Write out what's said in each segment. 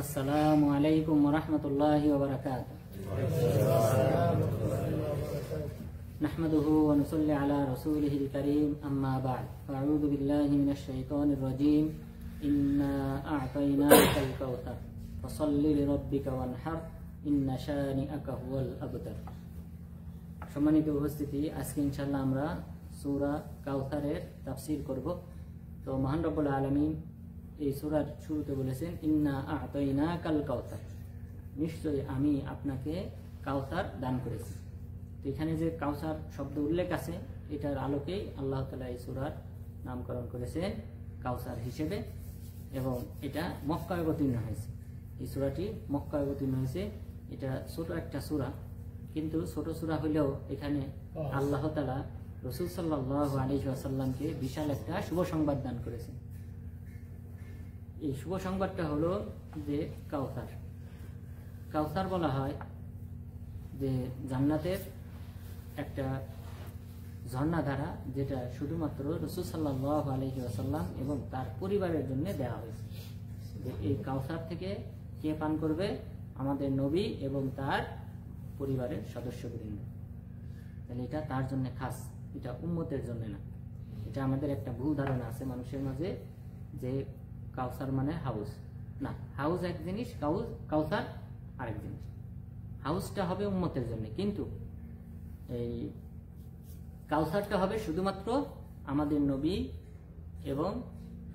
আসসালামু আলাইকুম ওয়া রাহমাতুল্লাহি ওয়া বারাকাতুহু। নাহমাদুহু ওয়া নুসাল্লি আলা রাসূলিহিল কারীম, আম্মা বা'দ। আউযু বিল্লাহি মিনাশ শাইতানির রাজীম। ইন্না আ'তাইনাকাল কাউসার ফাসাল্লি লিরাব্বিকা ওয়ানহার ইন্না শানিআকা হুয়াল আবতার। সম্মানিত উপস্থিতি, আজকে ইনশাআল্লাহ আমরা সূরা কাউসারের তাফসীর করব। তো মহান রব্বুল আলামিন এই সূরার শুরুতে বলেছেন, ইন্না আ'তাইনাকাল কাউসার, নিশ্চয়ই আমি আপনাকে কাউসার দান করেছি। তো এখানে যে কাউসার শব্দ উল্লেখ আছে, এটার আলোকেই আল্লাহ তাআলা এই সূরার নামকরণ করেছেন কাউসার হিসেবে, এবং এটা মক্কায় অবতীর্ণ হয়েছে। এই সূরাটি মক্কায় অবতীর্ণ হয়েছে। এটা ছোট একটা সূরা, কিন্তু ছোট সূরা হলেও এখানে আল্লাহ তাআলা রাসূল সাল্লাল্লাহু আলাইহি ওয়াসাল্লামকে বিশাল একটা শুভ সংবাদ দান করেছেন। এই শুভ সংবাদটা হলো যে কাউসার। কাউসার বলা হয় যে জান্নাতের একটা ঝর্ণাধারা, যেটা শুধুমাত্র রাসূল সাল্লাল্লাহু আলাইহি ওয়াসাল্লাম এবং তার পরিবারের জন্য দেওয়া হয়েছে। যে এই কাউসার থেকে কে পান করবে? আমাদের নবী এবং তার পরিবারের সদস্যবৃন্দ। তাহলে এটা তার জন্য খাস, এটা উম্মতের জন্য না। এটা আমাদের একটা ভুল ধারণা আছে মানুষের মাঝে, যে কাউসার মানে হাউস। না, হাউস এক জিনিস, কাউসার আরেক জিনিস। হাউসটা হবে উম্মতের জন্য, কিন্তু এই কাউসারটা হবে শুধুমাত্র আমাদের নবী এবং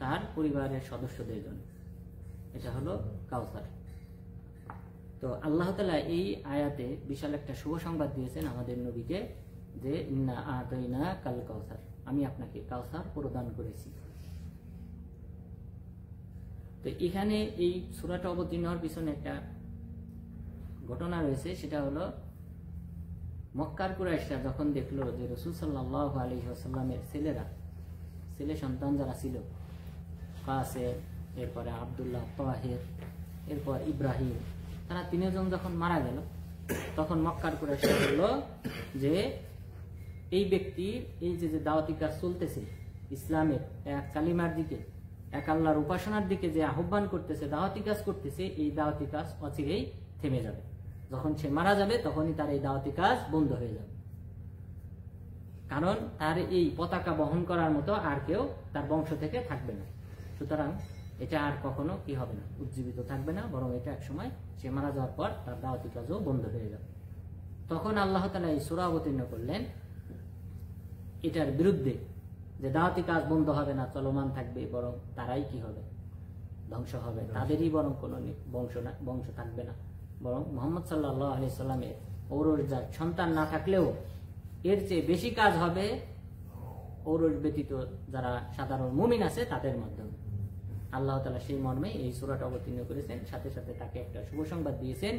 তার পরিবারের সদস্যদের জন্য। এটা হলো কাউসার। তো আল্লাহ তাআলা এই আয়াতে বিশাল একটা শুভ সংবাদ দিয়েছেন আমাদের নবীকে, যে ইন্না আ'তাইনাকাল কাউসার, আমি আপনাকে কাউসার প্রদান করেছি। তো এখানে এই সূরাটা অবতীর্ণ হওয়ার পিছনে একটা ঘটনা রয়েছে। সেটা হলো, মক্কার কুরাইশরা যখন দেখলো যে রাসূল সাল্লাল্লাহু আলাইহি ওয়াসাল্লামের ছেলে সন্তান যারা ছিল, কাসেম, এরপরে আব্দুল্লাহ, তাহের, এরপর ইব্রাহিম, তারা তিনজন যখন মারা গেল, তখন মক্কার কুরাইশরা বলল যে এই ব্যক্তির এই যে দাওয়াতি কাজ চলতেছে, ইসলামের এক কালিমার দিকে, এক আল্লাহর উপাসনার দিকে যে আহ্বান করতেছে, দাওয়াতি কাজ করতেছে, এই দাওয়াতি কাজ অচিরেই থেমে যাবে। যখন সে মারা যাবে তখনই তার এই দাওয়াতি কাজ বন্ধ হয়ে যাবে, কারণ তার এই পতাকা বহন করার মতো আর কেউ তার বংশ থেকে থাকবে না। সুতরাং এটা আর কখনো কি হবে না, উজ্জীবিত থাকবে না, বরং এটা এক সময় সে মারা যাওয়ার পর তার দাওয়াতি কাজও বন্ধ হয়ে যাবে। তখন আল্লাহ তাআলা এই সূরা অবতীর্ণ করলেন এটার বিরুদ্ধে, যে দাওয়াতি কাজ বন্ধ হবে না, চলমান থাকবে, বরং তারাই কি হবে, ধ্বংস হবে, তাদেরই বরং কোনো বংশ থাকবে না, বরং মুহাম্মদ সাল্লাল্লাহু আলাইহি সাল্লামের ঔরসজাত সন্তান না থাকলেও এর চেয়ে বেশি কাজ হবে ঔরস ব্যতীত যারা সাধারণ মুমিন আছে তাদের মাধ্যমে। আল্লাহ তাআলা সেই মর্মে এই সূরাটা অবতীর্ণ করেছেন, সাথে সাথে তাকে একটা শুভ সংবাদ দিয়েছেন,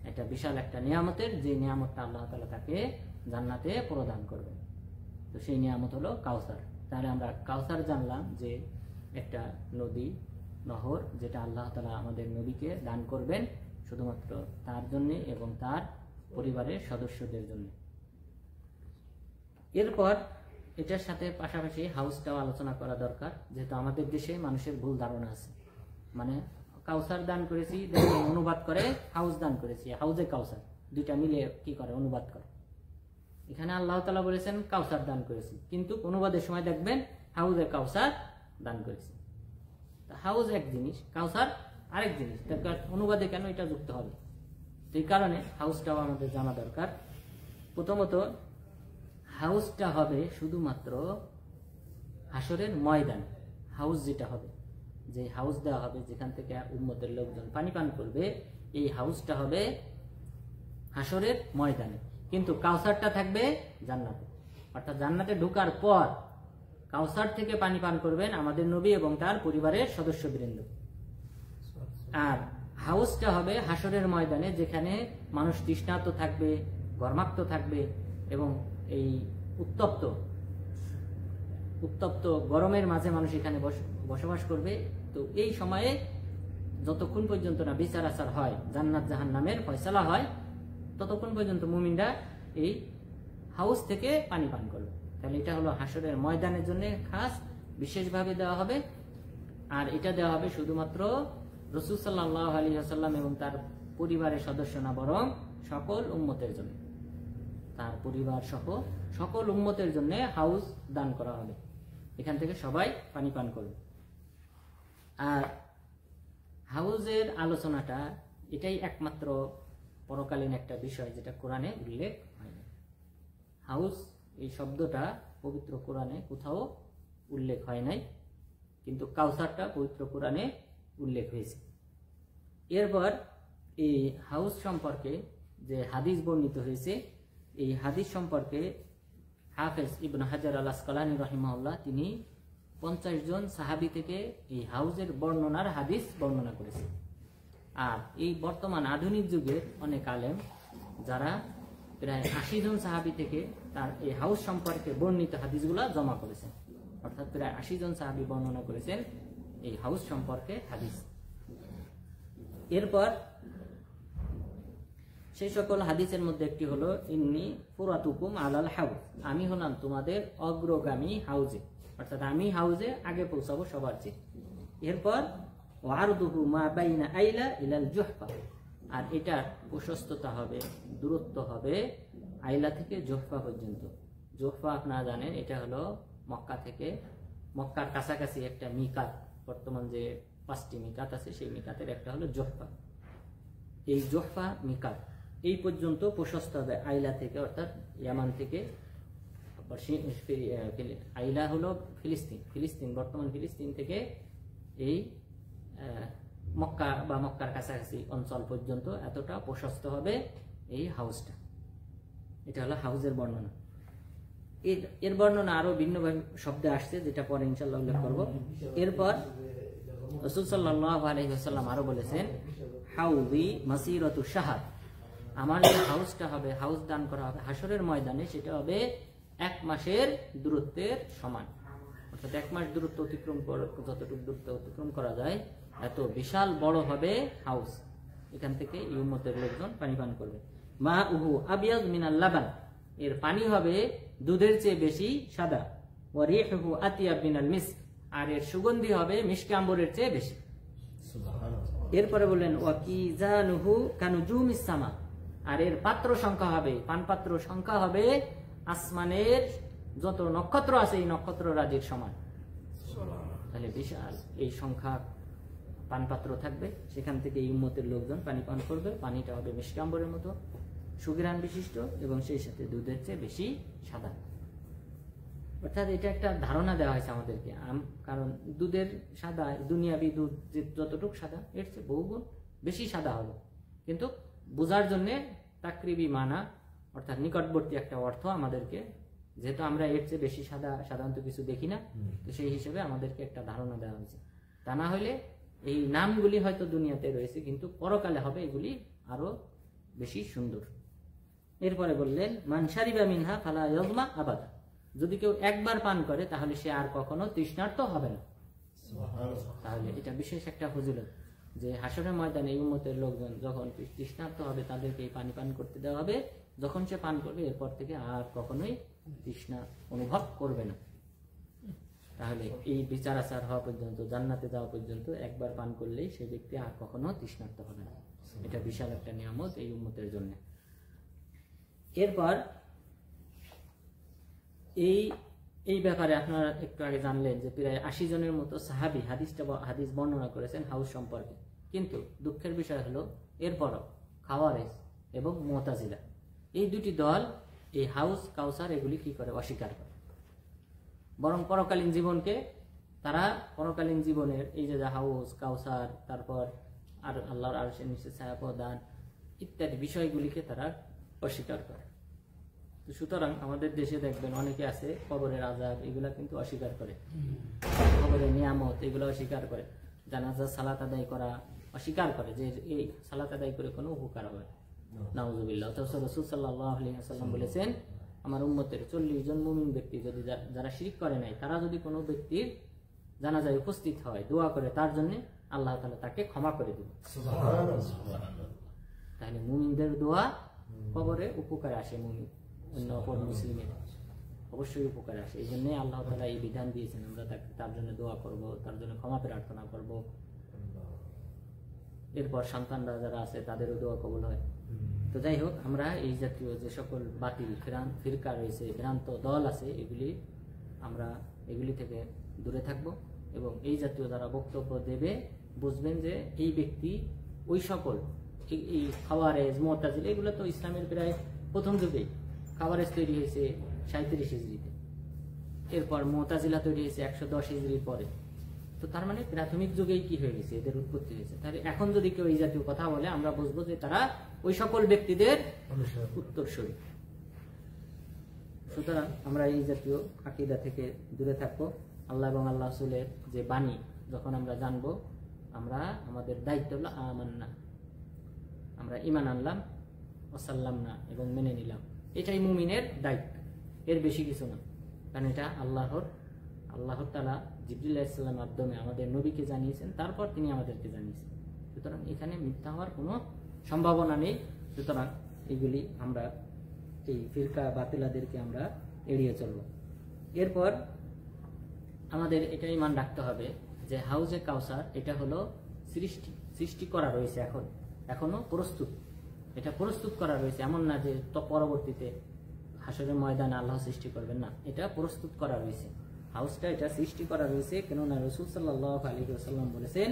একটা বিশাল একটা নিয়ামতের, যে নিয়ামতটা আল্লাহ তাআলা তাকে জান্নাতে প্রদান করবেন। তো সেই নিয়ামত হলো কাউসার। তাহলে আমরা কাউসার জানলাম যে একটা নদী, নহর, যেটা আল্লাহ তাআলা আমাদের নবীকে দান করবেন শুধুমাত্র তার জন্য এবং তার পরিবারের সদস্যদের জন্য। এরপর এটার সাথে পাশাপাশি হাউসটাও আলোচনা করা দরকার, যেহেতু আমাদের দেশে মানুষের ভুল ধারণা আছে, মানে কাউসার দান করেছি অনুবাদ করে হাউস দান করেছি, হাউজে কাউসার, দুইটা মিলে কি করে অনুবাদ করে। এখানে আল্লাহ তাআলা বলেছেন কাউসার দান করেছি, কিন্তু অনুবাদের সময় দেখবেন হাউজে কাউসার দান করেছি। হাউস এক জিনিস, কাউসার আরেক জিনিস, তার অনুবাদে কেন এটা যুক্ত হবে? এই কারণে হাউসটাও আমাদের জানা দরকার। প্রথমত, হাউসটা হবে শুধুমাত্র হাসরের ময়দান। হাউস যেটা হবে, যে হাউস দেওয়া হবে যেখান থেকে উম্মতের লোকজন পানি পান করবে, এই হাউসটা হবে হাসরের ময়দানে, কিন্তু কাউসারটা থাকবে জান্নাতে। অর্থাৎ জান্নাতে ঢোকার পর কাউসার থেকে পানি পান করবেন আমাদের নবী এবং তার পরিবারের সদস্যবৃন্দ। আর হাউসটা হবে হাসরের ময়দানে, যেখানে মানুষ তৃষ্ণার্ত থাকবে, ঘর্মাক্ত থাকবে, এবং এই উত্তপ্ত গরমের মাঝে মানুষ এখানে বসবাস করবে। তো এই সময়ে যতক্ষণ পর্যন্ত না বিচার আচার হয়, জান্নাত জাহান্নামের ফয়সালা হয়, ততক্ষণ পর্যন্ত মুমিনরা এই হাউস থেকে পানি পান করবে। তাহলে এটা হলো হাসরের ময়দানের জন্য খাস বিশেষভাবে দেওয়া হবে। আর এটা দেওয়া হবে শুধুমাত্র রাসূল সাল্লাল্লাহু আলাইহি ওয়াসাল্লাম এবং তার পরিবারের সদস্য না, বরং সকল উম্মতের জন্য, তার পরিবার সহ সকল উম্মতের জন্য হাউজ দান করা হবে। এখান থেকে সবাই পানি পান করবে। আর হাউজের আলোচনাটা এটাই একমাত্র পরকালীন একটা বিষয় যেটা কোরআনে উল্লেখ হয় না। হাউজ এই শব্দটা পবিত্র কোরআনে কোথাও উল্লেখ হয় নাই, কিন্তু কাউসারটা পবিত্র কোরআনে উল্লেখ হয়েছে। এরপর এই হাউজ সম্পর্কে যে হাদিস বর্ণিত হয়েছে, এই হাদিস সম্পর্কে হাফেজ ইবনে হাজার আল আসকালানী রাহিমাহুল্লাহ তিনি 50 জন সাহাবী থেকে এই হাউজের বর্ণনার হাদিস বর্ণনা করেছেন। আর এই বর্তমান আধুনিক যুগের অনেক আলেম যারা প্রায় 80 জন সাহাবী থেকে তার এই হাউজ সম্পর্কে বর্ণিত হাদিসগুলা জমা করেছেন, অর্থাৎ প্রায় 80 জন সাহাবী বর্ণনা করেছেন এই হাউজ সম্পর্কে হাদিস। এরপর সেই সকল হাদিসের মধ্যে একটি হলো ইন্নী ফুরাতুকুম আলাল হাউজ, আমি হলাম তোমাদের অগ্রগামী হাউজে, অর্থাৎ আমি হাউজে আগে পৌঁছাবো সবার চেয়ে। এরপর ওয়ারদুহু মা বাইনা আইলা ইলাল জুহফা, আর এটার প্রশস্ততা হবে, দূরত্ব হবে আইলা থেকে জুহফা পর্যন্ত। জুহফা আপনারা জানেন এটা হলো মক্কা থেকে, মক্কার কাছাকাছি একটা মিকাত, বর্তমান যে 5টি মিকাত আছে সেই মিকাতের একটা হলো জুহফা। এই জুহফা মিকাত এই পর্যন্ত প্রশস্ত হবে আইলা থেকে, অর্থাৎ ইয়ামান থেকে। আইলা হলো ফিলিস্তিন, বর্তমান ফিলিস্তিন থেকে এই মক্কা বা মক্কার কাছাকাছি অঞ্চল পর্যন্ত এতটা প্রশস্ত হবে এই হাউসটা। এটা হলো হাউজের বর্ণনা। এর বর্ণনা আরো ভিন্নভাবে শব্দে আসছে, যেটা পরে ইনশাআল্লাহ উল্লেখ করব। এরপর রাসূল সাল্লাল্লাহু আলাইহি ওয়াসাল্লাম আরো বলেছেন, হাউদি মাসিরাতু শাহর, আমার যে হাউসটা হবে, হাউস দান করা হবে হাসরের ময়দানে, সেটা হবে 1 মাসের দূরত্বের সমান। অর্থাৎ 1 মাস দূরত্ব অতিক্রম যতটুকু দূরত্ব অতিক্রম করা যায় এত বিশাল বড় হবে হাউস। এখান থেকে এই উম্মতের লোকজন পানি পান করবে। মা উহু আবিয়াদ মিনাল লাবান, এর পানি হবে দুধের চেয়ে বেশি সাদা। ওয়া রিহুহু আতিয়াব মিনাল মিস্ক, আর এর সুগন্ধি হবে মিশকে আম্বরের চেয়ে বেশি। এরপরে বললেন ওয়া কিজানুহু কানুজুমিস সামা, আর এর পাত্র সংখ্যা হবে, পানপাত্র সংখ্যা হবে আসমানের যত নক্ষত্র আছে এই নক্ষত্র রাজির সমান। তাহলে বিশাল এই সংখ্যা পানপাত্র থাকবে, সেখান থেকে এই উম্মতের লোকজন পানি পান করবে। পানিটা হবে মিশকে আম্বরের মতো সুঘ্রাণ বিশিষ্ট এবং সেই সাথে দুধের চেয়ে বেশি সাদা। অর্থাৎ এটা একটা ধারণা দেওয়া হয়েছে আমাদেরকে, কারণ দুধের সাদা, দুনিয়াবি দুধ যতটুকু সাদা এর চেয়ে বহুগুণ বেশি সাদা হবে, কিন্তু বোঝার জন্যে তাকরিবি মানা, অর্থাৎ নিকটবর্তী একটা অর্থ আমাদেরকে, যেহেতু আমরা এর চেয়ে বেশি সাদা সাধারণত কিছু দেখি না, তো সেই হিসেবে আমাদেরকে একটা ধারণা দেওয়া হয়েছে। তা না হলে এই নামগুলি হয়তো দুনিয়াতে রয়েছে, কিন্তু পরকালে হবে এগুলি আরো বেশি সুন্দর। এরপরে বললেন মান শারিবা মিনহা ফালা ইয়াজমা আবাদা, যদি কেউ একবার পান করে তাহলে সে আর কখনো তৃষ্ণার্ত হবে না। তাহলে এটা বিশেষ একটা ফজিলত যে হাসরের ময়দানে এই উম্মতের লোকজন যখন তৃষ্ণার্ত হবে তাদেরকে এই পানি পান করতে দেওয়া হবে। যখন সে পান করবে এরপর থেকে আর কখনোই তৃষ্ণা অনুভব করবে না। তাহলে এই বিচার আচার হওয়া পর্যন্ত, জান্নাতে যাওয়া পর্যন্ত একবার পান করলেই সে ব্যক্তি আর কখনো তৃষ্ণার্ত হবে না। এটা বিশাল একটা নিয়ামত এই উম্মতের জন্য। এরপর এই ব্যাপারে আপনারা একটু আগে জানলেন যে প্রায় 80 জনের মতো সাহাবী হাদিস বর্ণনা করেছেন হাউস সম্পর্কে। কিন্তু দুঃখের বিষয় হলো এরপরও খাওয়ারেজ এবং মুতাজিলা এই দুটি দল এই হাউস কাউসার এগুলি কি করে? অস্বীকার করে। বরং পরকালীন জীবনকে তারা, পরকালীন জীবনের এই যে হাউস কাউসার, তারপর আর আল্লাহর আরশের নিচে ছায়া প্রদান ইত্যাদি বিষয়গুলিকে তারা অস্বীকার করে। তো সুতরাং আমাদের দেশে দেখবেন অনেকে আছে কবরের আযাব এগুলা কিন্তু অস্বীকার করে, কবরের নিয়ামত এগুলো অস্বীকার করে, জানাজার সালাত আদায় করা অস্বীকার করে যে এই সালাত আদায় করে কোনো উপকার হবে। নাউযুবিল্লাহ। অথচ রাসূল সাল্লাল্লাহু আলাইহি ওয়াসাল্লাম বলেছেন আমার উম্মতের 40 জন মুমিন ব্যক্তি যদি যারা শিরক করে নাই তারা যদি কোনো ব্যক্তির জানাজায় উপস্থিত হয়, দোয়া করে তার জন্য, আল্লাহ তাআলা তাকে ক্ষমা করে দিবেন। সুবহানাল্লাহ। তাহলে মুমিনদের দোয়া কবরে উপকারে আসে, মুমিন অন্য অপর মুসলিমের অবশ্যই উপকারে আসে। এই জন্যই আল্লাহ তাআলা এই বিধান দিয়েছেন আমরা তার জন্য দোয়া করব, তার জন্য ক্ষমা প্রার্থনা করব। এরপর সন্তানরা যারা আছে তাদেরও দোয়া কবুল হয়। তো যাই হোক, আমরা এই জাতীয় যে সকল বাতিল ফিরকা রয়েছে, ভ্রান্ত দল আছে, আমরা এগুলি থেকে দূরে থাকব। এবং এই জাতীয় যারা বক্তব্য দেবে বুঝবেন যে এই ব্যক্তি ওই সকল এই খাওয়ারেজ, মুতাজিলা, এগুলো তো ইসলামের প্রায় প্রথম যুগেই খাওয়ারেজ তৈরি হয়েছে 37 হিজরিতে, এরপর মুতাজিলা তৈরি হয়েছে 110 হিজরির পরে। তো তার মানে প্রাথমিক যুগেই কি হয়ে গেছে, এদের উৎপত্তি হয়েছে। তাহলে এখন যদি কেউ এই জাতীয় কথা বলে আমরা বুঝবো যে তারা ওই সকল ব্যক্তিদের উত্তরসূরি। সুতরাং আমরা এই জাতীয় আকীদা থেকে দূরে থাকবো। আল্লাহ এবং আল্লাহ রাসূলের যে বাণী যখন আমরা জানবো, আমাদের দায়িত্ব হলো আমান্না, আমরা ঈমান আনলাম, ওয়াসাল্লাম না, এবং মেনে নিলাম। এটাই মুমিনের দায়িত্ব, এর বেশি কিছু না। কারণ এটা আল্লাহ তাআলা জিবরিল আলাইহিস সালামের মাধ্যমে আমাদের নবীকে জানিয়েছেন, তারপর তিনি আমাদেরকে জানিয়েছেন। সুতরাং এখানে মিথ্যা হওয়ার কোনো সম্ভাবনা নেই। সুতরাং এগুলি আমরা, এই ফিরকা বাতিলাদেরকে আমরা এড়িয়ে চলব। এরপর আমাদের এটা ঈমান রাখতে হবে যে হাউজে কাউসার এটা হলো সৃষ্টি করা রয়েছে, এখনো প্রস্তুত, এটা প্রস্তুত করা রয়েছে। এমন না যে তো পরবর্তীতে হাসরের ময়দানে আল্লাহ সৃষ্টি করবেন, না, এটা প্রস্তুত করা রয়েছে। হাউসটা এটা সৃষ্টি করা রয়েছে, কেননা রাসূল সাল্লাল্লাহু আলাইহি ওয়াসাল্লাম বলেছেন,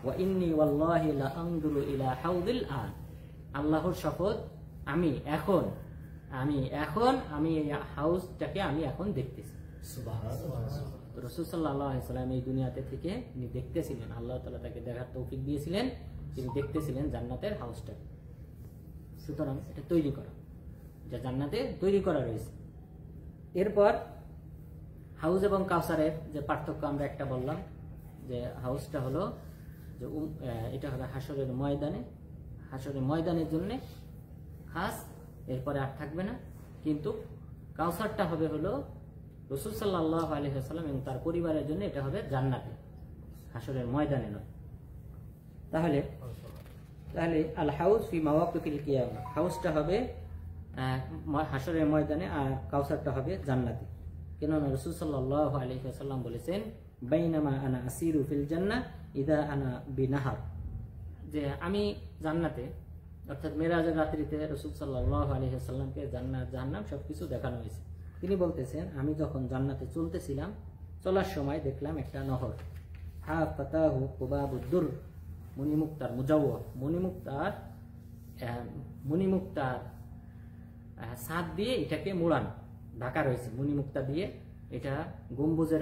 ওয়া ইন্নী ওয়াল্লাহি লা আনজুরু ইলা হাউদিল আন, আল্লাহর শপথ, আমি এই হাউসটাকে আমি এখন দেখতেছি। সুবহানাল্লাহ। রাসূল সাল্লাল্লাহু আলাইহি ওয়াসাল্লাম এই দুনিয়াতে থেকে তিনি দেখতেছিলেন, আল্লাহ তাআলা তাকে দেখার তৌফিক দিয়েছিলেন, তিনি দেখতেছিলেন জান্নাতের হাউসটা। সুতরাং এটা তৈরি করা, যা জান্নাতে তৈরি করা রয়েছে। এরপর হাউস এবং কাউসারের যে পার্থক্য আমরা একটা বললাম, যে হাউসটা হলো যে এটা হবে হাসরের ময়দানের জন্য খাস, এরপরে আর থাকবে না। কিন্তু কাউসারটা হবে হলো রাসূল সাল্লাল্লাহু আলাইহি ওয়াসাল্লাম এবং তার পরিবারের জন্য, এটা হবে জান্নাতে, হাসরের ময়দানে নয়। তাহলে আল হাউস ফি মাওয়াকিফিল কিয়ামা, হাউসটা হবে হাসরের ময়দানে, আর কাউসারটা হবে জান্নাতে। কেননা রাসূল সাল্লাল্লাহু আলাইহি ওয়াসাল্লাম বলেছেন, বাইনামা আনা আসিরু ফিল জান্নাহ ইদা আনা বিনাহার, যে আমি জান্নাতে, অর্থাৎ মেরাজের রাত্রিতে রাসূল সাল্লাল্লাহু আলাইহি ওয়াসাল্লামকে জান্নাত জাহান্নাম সবকিছু দেখানো হয়েছে। তিনি বলতেছেন, আমি যখন জান্নাতে চলতেছিলাম, চলার সময় দেখলাম একটা নহর, হা ফাতাহু কুবাবুদ্দুর, মণিমুক্তার মুজাওয়া, মণিমুক্তার ছাদ দিয়ে এটাকে মোড়ানো, ঢাকা রয়েছে মণিমুক্তা দিয়ে, এটা গম্বুজ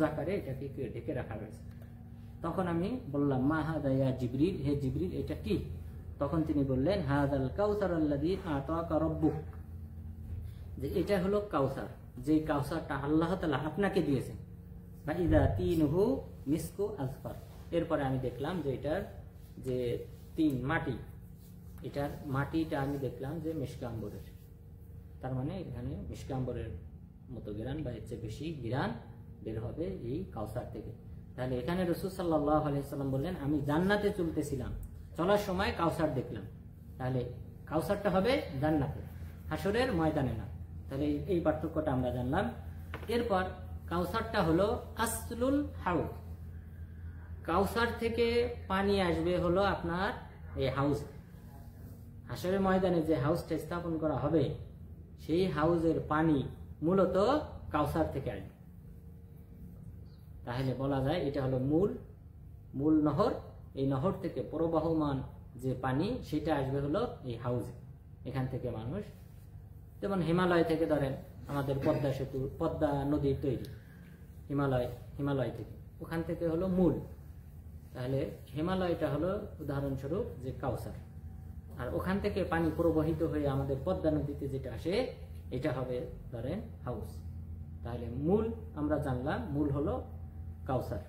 আকারে এটাকে ঢেকে রাখা রয়েছে। তখন আমি বললাম, মা হাদা ইয়া জিবরিল, হে জিবরিল, এটা কি? তখন তিনি বললেন, হাদাল কাউসার আল্লাযী আতাকা রাব্বুক, যে এটা হলো কাউসার, যে কাউসারটা আল্লাহ তাআলা আপনাকে দিয়েছেন। বা ইদা তিনহু মিসকু আজফার, এরপরে আমি দেখলাম যে এটার যে এটার মাটিটা আমি দেখলাম যে মিশকে আম্বরের, তার মানে এখানে মিশকে আম্বরের মতো ঘ্রাণ বা এর চেয়ে বেশি ঘ্রাণ বের হবে এই কাউসার থেকে। তাহলে এখানে রাসূল সাল্লাল্লাহু আলাইহি ওয়াসাল্লাম বললেন, আমি জান্নাতে চলতেছিলাম, চলার সময় কাউসার দেখলাম। তাহলে কাউসারটা হবে জান্নাতে, হাসরের ময়দানে না। তাহলে এই পার্থক্যটা আমরা জানলাম। এরপর কাউসারটা হলো আসলুল হাউজ, কাউসার থেকে পানি আসবে হলো আপনার এই হাউস, হাসরের ময়দানে যে হাউসটা স্থাপন করা হবে, সেই হাউসের পানি মূলত কাউসার থেকে আসবে। তাহলে বলা যায় এটা হলো মূল নহর, এই নহর থেকে প্রবাহমান যে পানি সেটা আসবে হলো এই হাউসে। এখান থেকে মানুষ, যেমন হিমালয় থেকে ধরেন আমাদের পদ্মা নদীর তৈরি, হিমালয় থেকে, ওখান থেকে হলো মূল। তাহলে হিমালয়টা হলো উদাহরণস্বরূপ যে কাউসার, আর ওখান থেকে পানি প্রবাহিত হয়ে আমাদের পদ্মা নদীতে যেটা আসে এটা হবে ধরেন হাউস। তাহলে মূল আমরা জানলাম, মূল হলো কাউসার,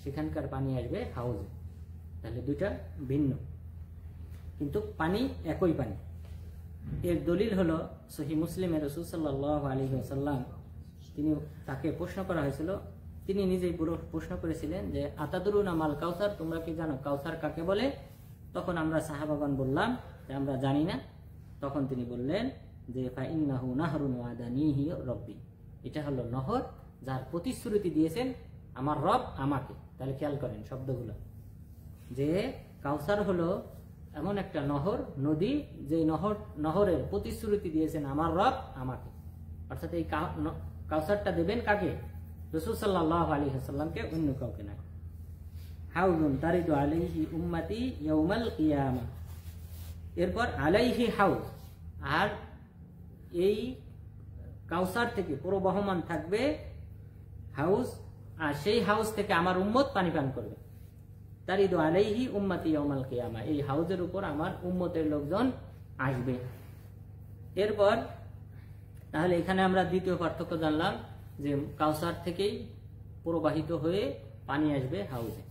সেখানকার পানি আসবে হাউসে। তাহলে দুইটা ভিন্ন, কিন্তু পানি একই পানি। এর দলিল হলো সহিহ মুসলিমে রাসূল সাল্লাল্লাহু আলাইহি ওয়াসাল্লাম, তাকে প্রশ্ন করা হয়েছিল, তিনি নিজেই পুরো প্রশ্ন করেছিলেন যে আতাদুরুনা মাল কাউসার, তোমরা কি জানো কাউসার কাকে বলে? তখন আমরা সাহাবাগণ বললাম যে আমরা জানি না। তখন তিনি বললেন যে ফাইন্নাহু নাহরুন ওয়াদানিহি রব্বি, এটা হলো নহর যার প্রতিশ্রুতি দিয়েছেন আমার রব আমাকে। তাহলে খেয়াল করেন শব্দগুলো, যে কাউসার হলো এমন একটা নহর, নদী, যে নহরের প্রতিশ্রুতি দিয়েছেন আমার রব আমাকে, অর্থাৎ এই কাউসারটা দেবেন কাকে? রাসূল সাল্লাল্লাহু আলাইহি ওয়াসাল্লামকে, অন্য কাউকে না। হাউজুন তারিদু আলাইহি উম্মতি ইয়াউমাল কিয়ামা। এরপর আলাইহি হাউজ, আর এই কাউসার থেকে প্রবহমান থাকবে হাউজ, আর সেই হাউজ থেকে আমার উম্মত পানি পান করবে। তারিদু আলাইহি উম্মতি ইয়াউমাল কিয়ামা, এই হাউজের উপর আমার উম্মতের লোকজন আসবে। এরপর তাহলে এখানে আমরা দ্বিতীয় পার্থক্য জানলাম যে কাউসার থেকেই প্রবাহিত হয়ে পানি আসবে হাউজে।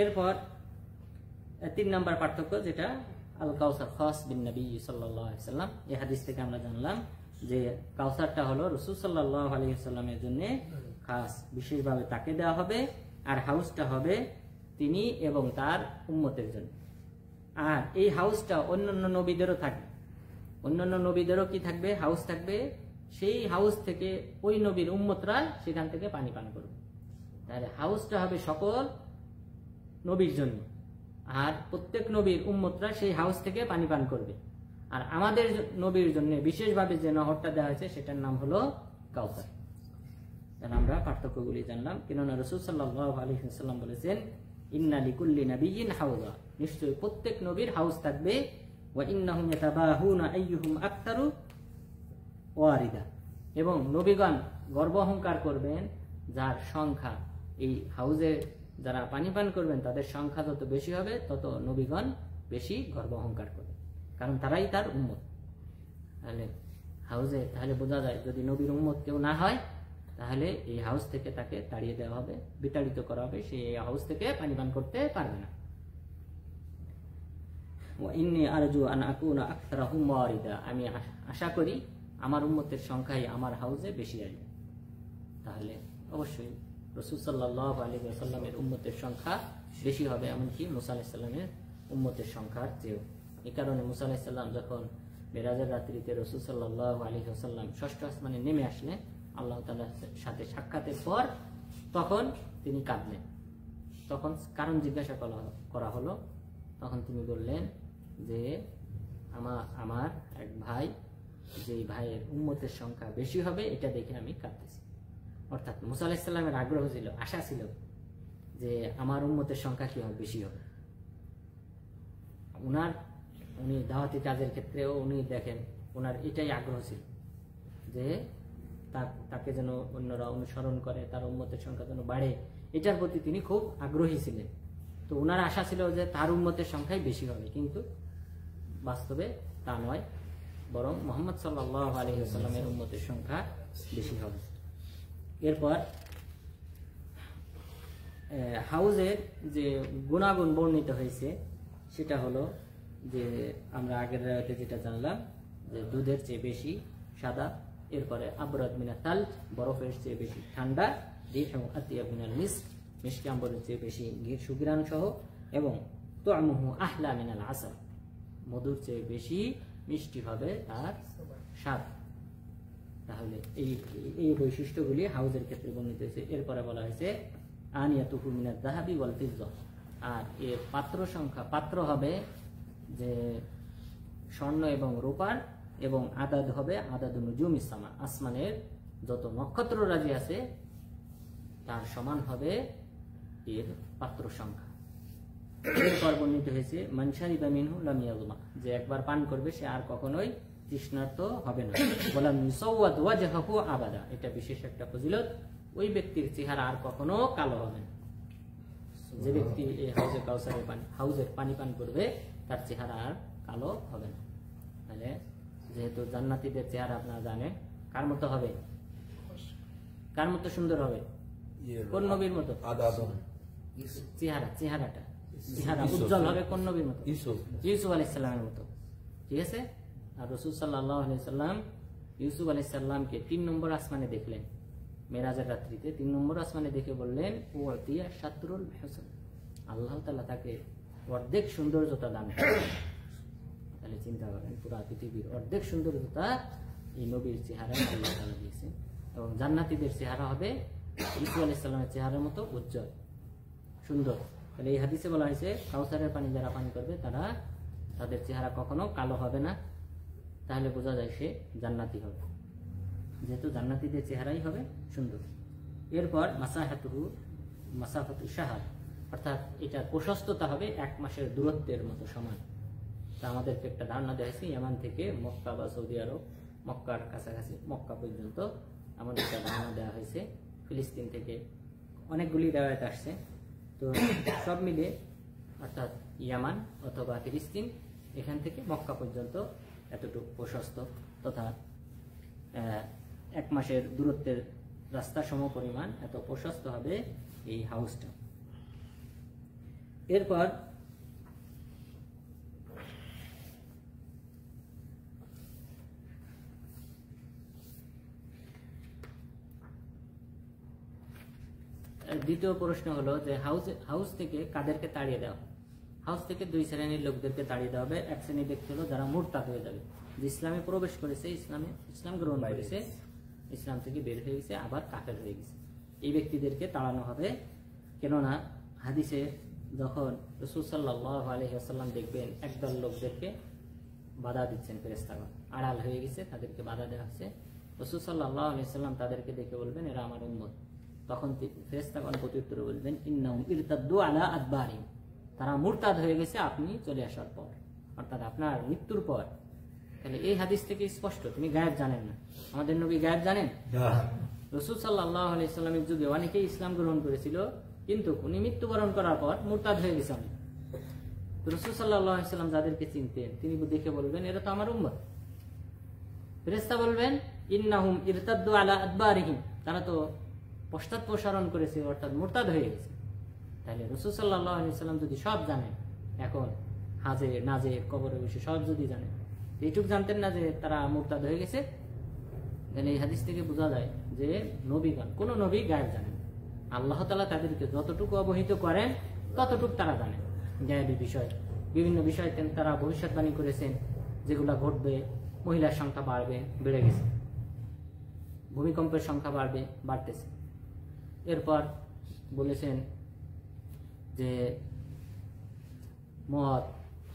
এরপর 3 নম্বর পার্থক্য, যেটা আল কাউসার খাস বিন নবী সাল্লাল্লাহু আলাইহি ওয়াসাল্লাম। এই হাদিস থেকে আমরা জানলাম যে কাউসারটা হলো রাসূল সাল্লাল্লাহু আলাইহি ওয়াসাল্লামের জন্য খাস, বিশেষভাবে তাকে দেওয়া হবে, আর হাউজটা হবে তিনি এবং তার উম্মতের জন্য। আর এই হাউজটা অন্যান্য নবীদেরও থাকবে, অন্যান্য নবীদেরও কি থাকবে? হাউজ থাকবে। সেই হাউজ থেকে ওই নবীর উম্মতরা সেখান থেকে পানি পান করবে। তাহলে হাউজটা হবে সকল নবীর জন্য, আর প্রত্যেক নবীর উম্মতরা সেই হাউজ থেকে পানি পান করবে। আর আমাদের নবীর জন্য বিশেষভাবে যে নহরটা দেওয়া হয়েছে সেটার নাম হলো কাউসার। তাহলে আমরা পার্থক্যগুলি জানলাম। কেননা রাসূল সাল্লাল্লাহু আলাইহি ওয়াসাল্লাম বলেছেন, ইন্না লিকুল্লি নাবিয়্যিন হাউজা, নিশ্চয়ই প্রত্যেক নবীর হাউজ থাকবে। ওয়া ইন্নাহুম ইয়াতাবাহুনা আইয়ুহুম আকতারু ওয়ারিদা, এবং নবীগণ গর্ব অহংকার করবেন যার সংখ্যা, এই হাউজে যারা পানি পান করবেন তাদের সংখ্যা যত বেশি হবে তত নবীগণ বেশি গর্ব অহংকার করবে, কারণ তারাই তার উম্মত। তাহলে হাউজে, তাহলে বোঝা যায় যদি নবীর উম্মত কেউ না হয় তাহলে এই হাউস থেকে তাকে তাড়িয়ে দেওয়া হবে, বিতাড়িত করা হবে, সে এই হাউস থেকে পানি পান করতে পারবে না। ইন্নী আরজু আন আকুনা আকতারাহুম ওয়ারিদা, আমি আশা করি আমার উম্মতের সংখ্যাই আমার হাউজে বেশি আসবে। তাহলে অবশ্যই রাসূল সাল্লাল্লাহু আলাইহি ওয়াসাল্লামের উম্মতের সংখ্যা বেশি হবে, এমনকি মুসা আলাইহিস সালামের উম্মতের সংখ্যার চেয়েও। এই কারণে মুসা আলাইহিস সালাম যখন মেরাজের রাত্রিতে রাসূল সাল্লাল্লাহু আলাইহি ওয়াসাল্লাম ষষ্ঠ আসমানে নেমে আসলেন আল্লাহ তাআলার সাথে সাক্ষাতের পর, তখন তিনি কাঁদলেন। তখন কারণ জিজ্ঞাসা করা হলো, তখন তিনি বললেন যে আমার এক ভাই, যে ভাইয়ের উম্মতের সংখ্যা বেশি হবে এটা দেখে আমি কাঁদতেছি। অর্থাৎ মুসা আলাইহিস সালামের আগ্রহ ছিল, আশা ছিল যে আমার উম্মতের সংখ্যা কি হবে, বেশি হবে। উনি দাওয়াতি কাজের ক্ষেত্রেও উনি দেখেন ওনার এটাই আগ্রহ ছিল যে তাকে যেন অন্যরা অনুসরণ করে, তার উম্মতের সংখ্যা যেন বাড়ে, এটার প্রতি তিনি খুব আগ্রহী ছিলেন। তো ওনার আশা ছিল যে তার উম্মতের সংখ্যাই বেশি হবে, কিন্তু বাস্তবে তা নয়, বরং মুহাম্মদ সাল্লাল্লাহু আলাইহি ওয়াসাল্লামের উম্মতের সংখ্যা বেশি হবে। এরপর হাউজের যে গুণাগুণ বর্ণিত হয়েছে সেটা হলো যে আমরা আগের রায়তে যেটা জানলাম যে দুধের চেয়ে বেশি সাদা, এরপরে আবরাদ মিনাত তাল, বরফের চেয়ে বেশি ঠান্ডা, রিহু আতিয়াব মিনাল মিস্ক, মিষ্টি আম্বরের চেয়ে বেশি সুঘ্রাণ সহ, এবং তুআমুহু আহলা মিনাল আসাল, মধুর চেয়ে বেশি মিষ্টি হবে তার স্বাদ। তাহলে এই বৈশিষ্ট্যগুলি হাউজের ক্ষেত্রে বর্ণিত হয়েছে। এরপরে বলা হয়েছে আনিয়াতুহু মিনাদ যাহাবি ওয়াল ফিজ্জা, আর এর পাত্র হবে যে স্বর্ণ এবং রূপার, এবং আদাদ হবে আদাদুন নুজুমিস সামা, আসমানের যত নক্ষত্র রাজি আছে তার সমান হবে এর পাত্র সংখ্যা। এরপর বর্ণিত হয়েছে মান শারিবা মিনহু লাম ইয়াযমা, যে একবার পান করবে সে আর কখনোই তৃষ্ণার্ত হবে না। ওয়ালাম ইউসাওয়াদ ওয়াজহাহু আবাদা, এটা বিশেষ একটা ফজিলত, ওই ব্যক্তির চেহারা আর কখনো কালো হবে না। যে ব্যক্তি এই হাউজের পানি পান করবে তার চেহারা আর কালো হবে না। তাহলে যেহেতু জান্নাতীদের চেহারা আপনারা জানেন কার মতো হবে, কার মতো সুন্দর হবে, কোন নবীর মতো? চেহারা উজ্জ্বল হবে কোন নবীর মতো? ইউসুফ আলাইহিস সালামের মতো। ঠিক আছে। আর রাসূল সাল্লাল্লাহু আলাইহি ওয়াসাল্লাম ইউসুফ আলাইহিস সালামকে 3 নম্বর আসমানে দেখলেন মেরাজের রাত্রিতে। 3 নম্বর আসমানে দেখে বললেন ওয়াতিয়া শাতরুল হুসন, আল্লাহ তাআলা তাকে অর্ধেক সৌন্দর্যতা দান করেন। তাহলে চিন্তা করেন পুরো পৃথিবীর অর্ধেক সৌন্দর্যতা এই নবীর চেহারায় আল্লাহ তাআলা দিয়েছেন, এবং জান্নাতীদের চেহারা হবে ইউসুফ আলাইহিস সালামের চেহারার মতো উজ্জ্বল সুন্দর। তাহলে এই হাদিসে বলা হয়েছে কাউসারের পানি যারা পান করবে তাদের চেহারা কখনো কালো হবে না, তাহলে বোঝা যায় সে জান্নাতি হবে, যেহেতু জান্নাতীদের চেহারাই হবে সুন্দর। এরপর মাসাফাতু শাহর, অর্থাৎ এটার প্রশস্ততা হবে 1 মাসের দূরত্বের মতো সমান। তা আমাদেরকে একটা ধারণা দেওয়া হয়েছে ইয়ামান থেকে মক্কা বা সৌদি আরব, মক্কার কাছাকাছি মক্কা পর্যন্ত আমাদের একটা ধারণা দেওয়া হয়েছে। ফিলিস্তিন থেকে অনেকগুলি রেওয়ায়েত আসছে, তো সব মিলে অর্থাৎ ইয়ামান অথবা ফিলিস্তিন এখান থেকে মক্কা পর্যন্ত এতটুকু প্রশস্ত তথা 1 মাসের দূরত্বের রাস্তা সম পরিমাণ এত প্রশস্ত হবে এই হাউসটা। এরপর দ্বিতীয় প্রশ্ন হলো যে হাউস থেকে কাদেরকে তাড়িয়ে দেওয়া? হাউস থেকে 2 শ্রেণীর লোকদেরকে তাড়িয়ে দেওয়া হবে। এক শ্রেণীর ব্যক্তি হলো যারা মুরতাদ হয়ে যাবে, যে ইসলামে প্রবেশ করেছে, ইসলাম গ্রহণ করেছে, ইসলাম থেকে বের হয়ে গেছে, আবার কাফের হয়ে গেছে, এই ব্যক্তিদেরকে তাড়ানো হবে। কেননা হাদিসে যখন রাসূল সাল্লাল্লাহু আলাইহি ওয়াসাল্লাম দেখবেন একদল লোকদেরকে বাধা দিচ্ছেন, ফেরেশতাগণ আড়াল হয়ে গেছে, তাদেরকে বাধা দেওয়া হচ্ছে, রাসূল সাল্লাল্লাহু আলাইহি ওয়াসাল্লাম তাদেরকে দেখে বলবেন এরা আমার উম্মত। তখন ফেরেশতাগণ প্রত্যুত্তরে বলবেন ইন্নাহুম ইরতাদ্দু আলা আদবারিহিম, তারা মুরতাদ হয়ে গেছে আপনি চলে আসার পর, অর্থাৎ আপনার মৃত্যুর পর। তাহলে এই হাদিস থেকে স্পষ্ট তিনি গায়েব জানেন না। আমাদের নবী গায়েব জানেন? রাসূল সাল্লাল্লাহু আলাইহি ওয়াসাল্লামের যুগে অনেকেই ইসলাম গ্রহণ করেছিল, কিন্তু উনি মৃত্যুবরণ করার পর মুরতাদ হয়ে গেছেন। রাসূল সাল্লাল্লাহু আলাইহি ওয়াসাল্লাম যাদেরকে চিনতেন তিনি দেখে বলবেন এরা তো আমার উম্মত। ফেরেশতা বলবেন ইন্নাহুম ইরতাদ্দু আলা আদবারিহিম, তারা তো পশ্চাৎপসারণ করেছে, অর্থাৎ মুরতাদ হয়ে গেছে। তাহলে রাসূল সাল্লাল্লাহু আলাইহি ওয়াসাল্লাম যদি সব জানেন, এখন হাজে নাজে কবরে বসে সব যদি জানেন, এইটুক জানতেন না যে তারা মুরতাদ হয়ে গেছে? তাহলে এই হাদিস থেকে বোঝা যায় যে নবীগণ, কোন নবী গায়েব জানেন, আল্লাহ তাআলা তাদেরকে যতটুকু অবহিত করেন ততটুকু তারা জানেন। গায়েবী বিষয়, বিভিন্ন বিষয় তারা ভবিষ্যৎবাণী করেছেন যেগুলা ঘটবে। মহিলার সংখ্যা বেড়ে গেছে, ভূমিকম্পের সংখ্যা বাড়তেছে। এরপর বলেছেন যে মদ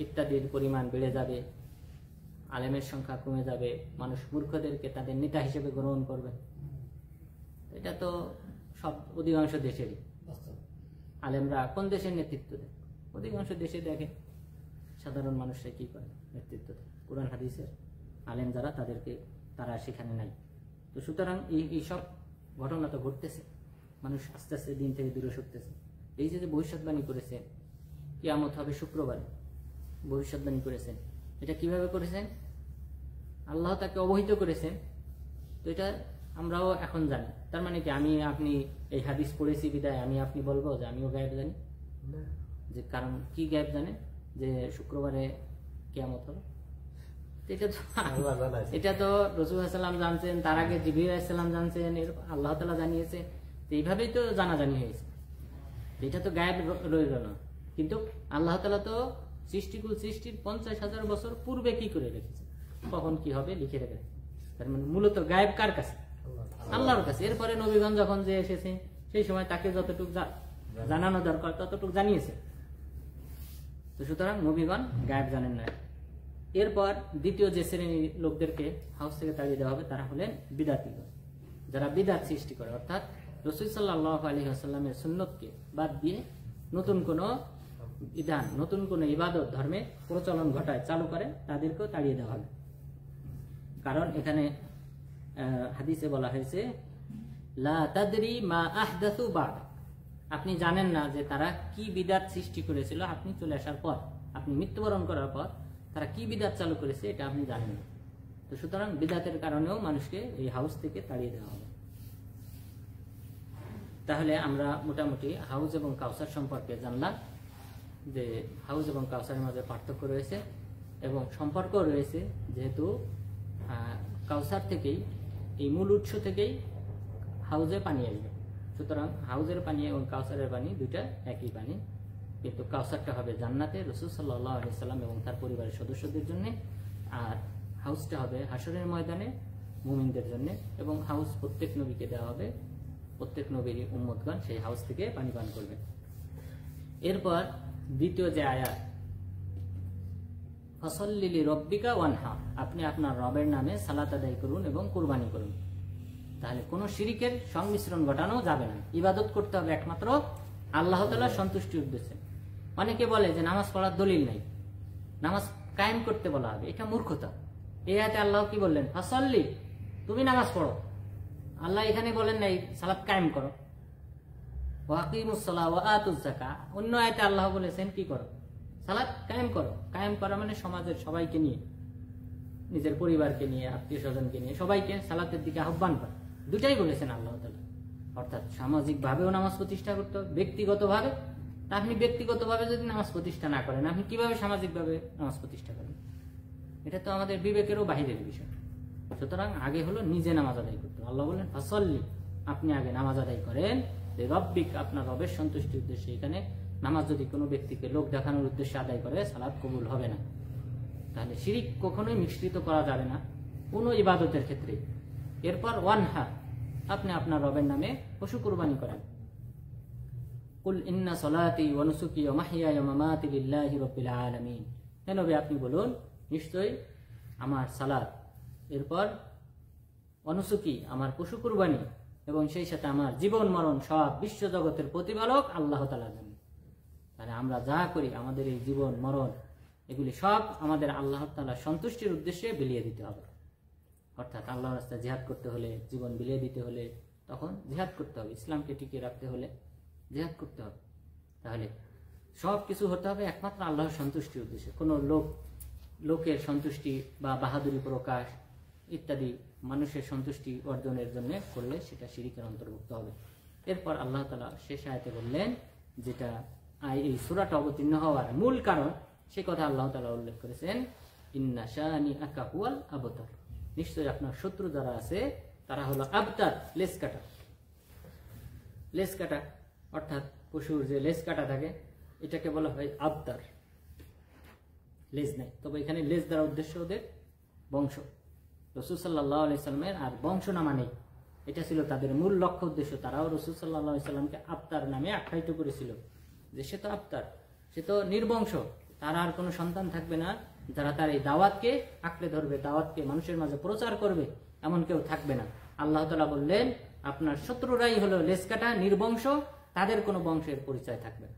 ইত্যাদির পরিমাণ বেড়ে যাবে, আলেমের সংখ্যা কমে যাবে, মানুষ মূর্খদেরকে তাদের নেতা হিসেবে গ্রহণ করবে। এটা তো সব অধিকাংশ দেশেরই। আলেমরা কোন দেশের নেতৃত্ব দেয়? অধিকাংশ দেশে দেখে সাধারণ মানুষরা কি করে নেতৃত্ব দেয়, কোরআন হাদিসের আলেম যারা তারা সেখানে নাই। তো সুতরাং এই সব ঘটনা তো ঘটতেছে, মানুষ আস্তে আস্তে দিন থেকে দূরে সরতেছে। এই যে ভবিষ্যৎবাণী করেছেন কিয়ামত হবে শুক্রবার, ভবিষ্যৎবাণী করেছেন, এটা কিভাবে করেছেন? আল্লাহ তাকে অবহিত করেছেন। তো এটা আমরাও এখন জানি। তার মানে কি আপনি এই হাদিস পড়েছি বিদায় আপনি বলবো যে আমিও গায়েব জানি? যে কারণ কি গায়েব জানেন? যে শুক্রবারে কিয়ামত হবে। এটা তো রাসূল সাল্লাল্লাহু আলাইহি ওয়াসাল্লাম জানতেন, তার আগে জিবরীল আলাইহিস সালাম জানতেন, আল্লাহ তাআলা জানিয়েছে। এইভাবেই তো জানাজানি হয়েছে, এটা তো গায়েব রইল না। কিন্তু আল্লাহ তাআলা তো সৃষ্টির 50,000 বছর পূর্বে কি করে রেখেছে, কখন কি হবে লিখে রেখেছে। তার মানে মূলত গায়েব কার কাছে? আল্লাহর কাছে। এরপরে নবীগণ যখন যে এসেছে সেই সময় তাকে যতটুকু জানানো দরকার ততটুকু জানিয়েছে। তো সুতরাং নবীগণ গায়েব জানেন না। এরপর দ্বিতীয় যে শ্রেণীর লোকদেরকে হাউস থেকে তাড়িয়ে দেওয়া হবে তারা হলেন বিদআতীগণ, যারা বিদআত সৃষ্টি করে, অর্থাৎ রাসূল সাল্লাল্লাহু আলাইহি ওয়াসাল্লামের সুন্নতকে বাদ দিয়ে নতুন কোন বিধান, নতুন কোন ইবাদত ধর্মে প্রচলন ঘটায়, চালু করে, তাদেরকেও তাড়িয়ে দেওয়া হবে। কারণ এখানে হাদিসে বলা হয়েছে লা তাদরি মা আহদাসু বা'দাক, আপনি জানেন না যে তারা কি বিদআত সৃষ্টি করেছিল আপনি চলে আসার পর, আপনি মৃত্যুবরণ করার পর তারা কি বিদআত চালু করেছে এটা আপনি জানেন না। তো সুতরাং বিদআতের কারণেও মানুষকে এই হাউস থেকে তাড়িয়ে দেওয়া হবে। তাহলে আমরা মোটামুটি হাউস এবং কাউসার সম্পর্কে জানলাম যে হাউস এবং কাউসারের মাঝে পার্থক্য রয়েছে এবং সম্পর্ক রয়েছে, যেহেতু কাউসার থেকেই, এই মূল উৎস থেকেই হাউজে পানি আসবে। সুতরাং হাউজের পানি এবং কাউসারের পানি দুইটা একই পানি, কিন্তু কাউসারটা হবে জান্নাতে রাসূল সাল্লাল্লাহু আলাইহি ওয়াসাল্লাম এবং তার পরিবারের সদস্যদের জন্য, আর হাউসটা হবে হাশরের ময়দানে মুমিনদের জন্য। এবং হাউস প্রত্যেক নবীকে দেওয়া হবে, প্রত্যেক নবীর উম্মতগণ সেই হাউস থেকে পানি পান করবে। এরপর দ্বিতীয় যে আয়াত, ফসল্লি লিরব্বিকা ওয়ানহার, আপনি আপনার রবের নামে সালাত আদায় করুন এবং কুরবানি করুন। তাহলে কোনো শিরিকের সংমিশ্রণ ঘটানো যাবে না, ইবাদত করতে হবে একমাত্র আল্লাহ তাআলার সন্তুষ্টির উদ্দেশ্যে। অনেকে বলে যে নামাজ পড়ার দলিল নাই, নামাজ কায়েম করতে বলা হবে, এটা মূর্খতা। এই আয়াতে আল্লাহ কি বললেন? ফসল্লি, তুমি নামাজ পড়ো। আল্লাহ এখানে বলেন নাই সালাত কায়েম করো। ওয়াকিমুস সালাহ ওয়া আতুজ যাকাত, অন্য আয়াতে আল্লাহ বলেছেন কি করো? সালাত কায়েম করো। কায়েম করা মানে সমাজের সবাইকে নিয়ে, নিজের পরিবারকে নিয়ে, আত্মীয় স্বজনকে নিয়ে সবাইকে সালাতের দিকে আহ্বান করা, দুটাই বলেছেন আল্লাহ তাআলা। অর্থাৎ সামাজিক ভাবেও নামাজ প্রতিষ্ঠা করতে হবে, ব্যক্তিগতভাবে। আপনি ব্যক্তিগতভাবে যদি নামাজ প্রতিষ্ঠা না করেন, আপনি কিভাবে সামাজিকভাবে নামাজ প্রতিষ্ঠা করেন? এটা তো আমাদের বিবেকেরও বাহিরের বিষয়। সুতরাং আগে হলো নিজে নামাজ আদায় করতে। আল্লাহ বলেন ফাসল্লি, আপনি আগে নামাজ আদায় করেন রব্বিক, আপনার রবের সন্তুষ্টির উদ্দেশ্যে। এখানে নামাজ যদি কোনো ব্যক্তিকে লোক দেখানোর উদ্দেশ্যে আদায় করে, সালাত কবুল হবে না। তাহলে শিরিক কখনোই মিশ্রিত করা যাবে না কোনো ইবাদতের ক্ষেত্রে। এরপর ওয়ানহা, আপনি আপনার রবের নামে পশু কুরবানি করেন। কুল ইন্না সলাতি ওয়া নুসুকি ওয়া মাহইয়ায়া ওয়া মামাতি লিল্লাহি রাব্বিল আলামিন, হে নবী আপনি বলুন নিশ্চয়ই আমার সালাত, এরপর অনুসুকি আমার পশু কুরবানি, এবং সেই সাথে আমার জীবন মরণ সব বিশ্ব জগতের প্রতিপালক আল্লাহ তাআলার জন্য। তাহলে আমরা যা করি, আমাদের এই জীবন মরণ এগুলি সব আমাদের আল্লাহ তাআলার সন্তুষ্টির উদ্দেশ্যে বিলিয়ে দিতে হবে। অর্থাৎ আল্লাহর রাস্তায় জিহাদ করতে হলে, জীবন বিলিয়ে দিতে হলে তখন জিহাদ করতে হবে, ইসলামকে টিকিয়ে রাখতে হলে জিহাদ করতে হবে। তাহলে সব কিছু হতে হবে একমাত্র আল্লাহর সন্তুষ্টির উদ্দেশ্যে। কোনো লোকের সন্তুষ্টি বা বাহাদুরি প্রকাশ ইত্যাদি মানুষের সন্তুষ্টি অর্জনের জন্য করলে সেটা শিরিকের অন্তর্ভুক্ত হবে। এরপর আল্লাহ তাআলা শেষ আয়াতে বললেন, যেটা এই সূরাটা অবতীর্ণ হওয়ার মূল কারণ, সে কথা আল্লাহ তাআলা উল্লেখ করেছেন, ইন্না শানিআকা হুয়াল আবতার, নিশ্চয়ই আপনার শত্রু যারা আছে তারা হলো আবতার, লেজ কাটা। লেজ কাটা অর্থাৎ পশুর যে লেজ কাটা থাকে এটাকে বলা হয় আবতার। লেজ নাই, তবে এখানে লেজ দ্বারা উদ্দেশ্য ওদের বংশ। রাসূল সাল্লাল্লাহু আলাইহি সাল্লামের আর বংশনামা নেই, এটা ছিল তাদের মূল লক্ষ্য উদ্দেশ্য। তারাও রাসূল সাল্লাল্লাহু আলাইহি সাল্লামকে আবতার নামে আখ্যায়িত করেছিল, যে সে তো আবতার, সে তো নির্বংশ, তার আর কোনো সন্তান থাকবে না যারা তার এই দাওয়াতকে আঁকড়ে ধরবে, দাওয়াতকে মানুষের মাঝে প্রচার করবে, এমন কেউ থাকবে না। আল্লাহ তাআলা বললেন আপনার শত্রুরাই হলো লেজ কাটা, নির্বংশ, তাদের কোনো বংশের পরিচয় থাকবে না।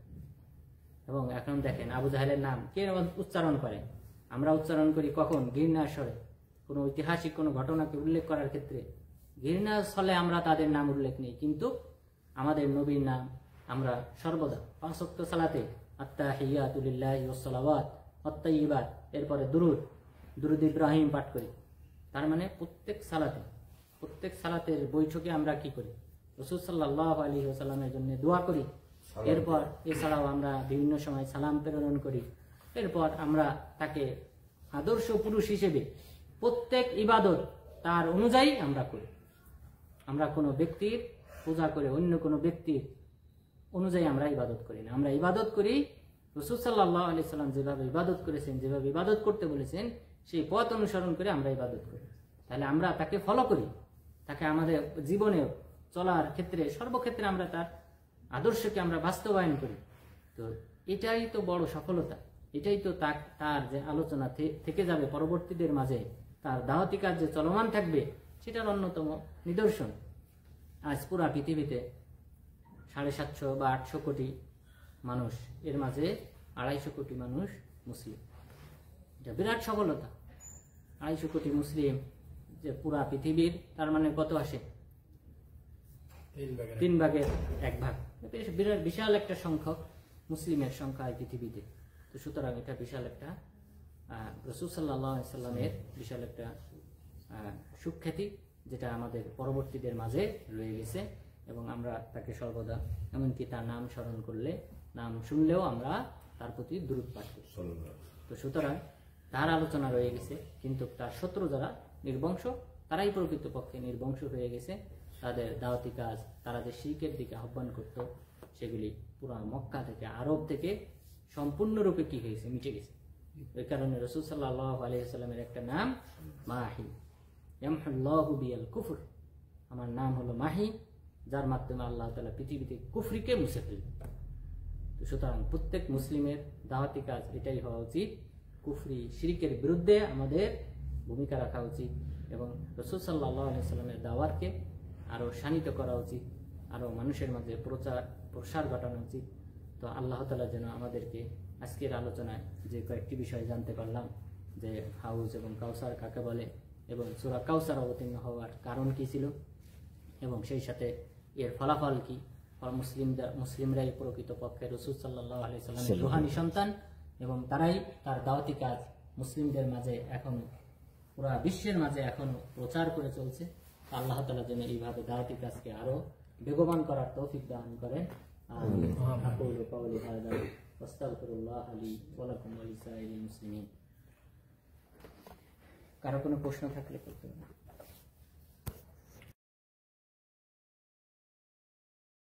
এবং এখন দেখেন আবু জাহেলের নাম কে উচ্চারণ করে? আমরা উচ্চারণ করি কখন? ঘৃণার স্বরে। কোনো ঐতিহাসিক কোনো ঘটনাকে উল্লেখ করার ক্ষেত্রে ঘৃণার ছলে আমরা তাদের নাম উল্লেখ নেই, কিন্তু আমাদের নবীর নাম আমরা সর্বদা ৫ ওয়াক্ত সালাতে আত্তাহিয়াতু লিল্লাহি ওয়াস সালাওয়াত ওয়াত তাইয়্যিবাত, এরপরে দুরূদ ইব্রাহিম পাঠ করি। তার মানে প্রত্যেক সালাতের বৈঠকে আমরা কি করি? রাসূল সাল্লাল্লাহু আলাইহি ওয়াসাল্লামের জন্য দোয়া করি। এরপর এছাড়াও আমরা বিভিন্ন সময় সালাম প্রেরণ করি। এরপর আমরা তাকে আদর্শ পুরুষ হিসেবে প্রত্যেক ইবাদত তার অনুযায়ী আমরা করি। আমরা কোনো ব্যক্তির পূজা করে অন্য কোনো ব্যক্তির অনুযায়ী আমরা ইবাদত করি না। আমরা ইবাদত করি রাসূল সাল্লাল্লাহু আলাইহি সাল্লাম যেভাবে ইবাদত করেছেন, যেভাবে ইবাদত করতে বলেছেন, সেই পথ অনুসরণ করে আমরা ইবাদত করি। তাহলে আমরা তাকে ফলো করি, তাকে আমাদের জীবনে চলার ক্ষেত্রে সর্বক্ষেত্রে আমরা তার আদর্শকে আমরা বাস্তবায়ন করি। তো এটাই তো বড় সফলতা, এটাই তো তার যে আলোচনা থেকে যাবে পরবর্তীদের মাঝে, তার দাওয়াতি কাজ যে চলমান থাকবে, সেটার অন্যতম নিদর্শন। আজ পুরা পৃথিবীতে 750 বা 800 কোটি মানুষ, এর মাঝে 250 কোটি মানুষ মুসলিম। এটা বিরাট সফলতা। 250 কোটি মুসলিম যে পুরা পৃথিবীর, তার মানে কত আসে? 3 ভাগের 1 ভাগ। বিরাট বিশাল একটা সংখ্যক মুসলিমের সংখ্যা এই পৃথিবীতে। তো সুতরাং এটা বিশাল একটা রাসূল সাল্লাল্লাহু আলাইহি সাল্লামের বিশাল একটা সুখ্যাতি, যেটা আমাদের পরবর্তীদের মাঝে রয়ে গেছে, এবং আমরা তাকে সর্বদা, এমনকি তার নাম স্মরণ করলে, নাম শুনলেও আমরা তার প্রতি দুরূদ পাঠ করি। তো সুতরাং তার আলোচনা রয়ে গেছে, কিন্তু তার শত্রু যারা নির্বংশ, তারাই প্রকৃতপক্ষে নির্বংশ হয়ে গেছে। তাদের দাওয়াতি কাজ, তারা যে শিরকের দিকে আহ্বান করত, সেগুলি পুরা মক্কা থেকে, আরব থেকে সম্পূর্ণরূপে কি হয়েছে? মিটে গেছে। ওই কারণে রাসূল সাল্লাল্লাহু আলাইহি ওয়াসাল্লামের একটা নাম মাহি, ইয়ামহুল্লাহু বিল কুফর, আমার নাম হলো মাহি, যার মাধ্যমে আল্লাহ তাআলা পৃথিবীতে কুফরিকে মুছে ফেলবে। তো সুতরাং প্রত্যেক মুসলিমের দাওয়াতি কাজ এটাই হওয়া উচিত, কুফরি শিরকের বিরুদ্ধে আমাদের ভূমিকা রাখা উচিত এবং রাসূল সাল্লাল্লাহু আলাইহি সাল্লামের দাওয়াতকে আরো শানিত করা উচিত, আরো মানুষের মাঝে প্রসার ঘটানো উচিত। তো আল্লাহ তাআলা যেন আমাদেরকে আজকের আলোচনায় যে কয়েকটি বিষয় জানতে পারলাম, যে হাউজ এবং কাউসার কাকে বলে এবং সূরা কাউসার অবতীর্ণ হওয়ার কারণ কি ছিল এবং সেই সাথে এর ফলাফল কি, মুসলিমরাই প্রকৃত পক্ষে রাসূল সাল্লাল্লাহু আলাইহি সাল্লামের রূহানী সন্তান এবং তারাই তার দাওয়াতি কাজ মুসলিমদের মাঝে এখনো পুরা বিশ্বের মাঝে এখনো প্রচার করে চলছে। আল্লাহ তাআলা যেন এইভাবে দাওয়াতি কাজকে আরো বেগবান করার তৌফিক দান করেন। আমিন। আকুলু কাওলি হাযা ওয়াস্তাগফিরুল্লাহ লি ওয়া লাকুম ওয়া লিসাইরিল মুসলিমিন। কারো কোনো প্রশ্ন থাকলে করতে পারেন।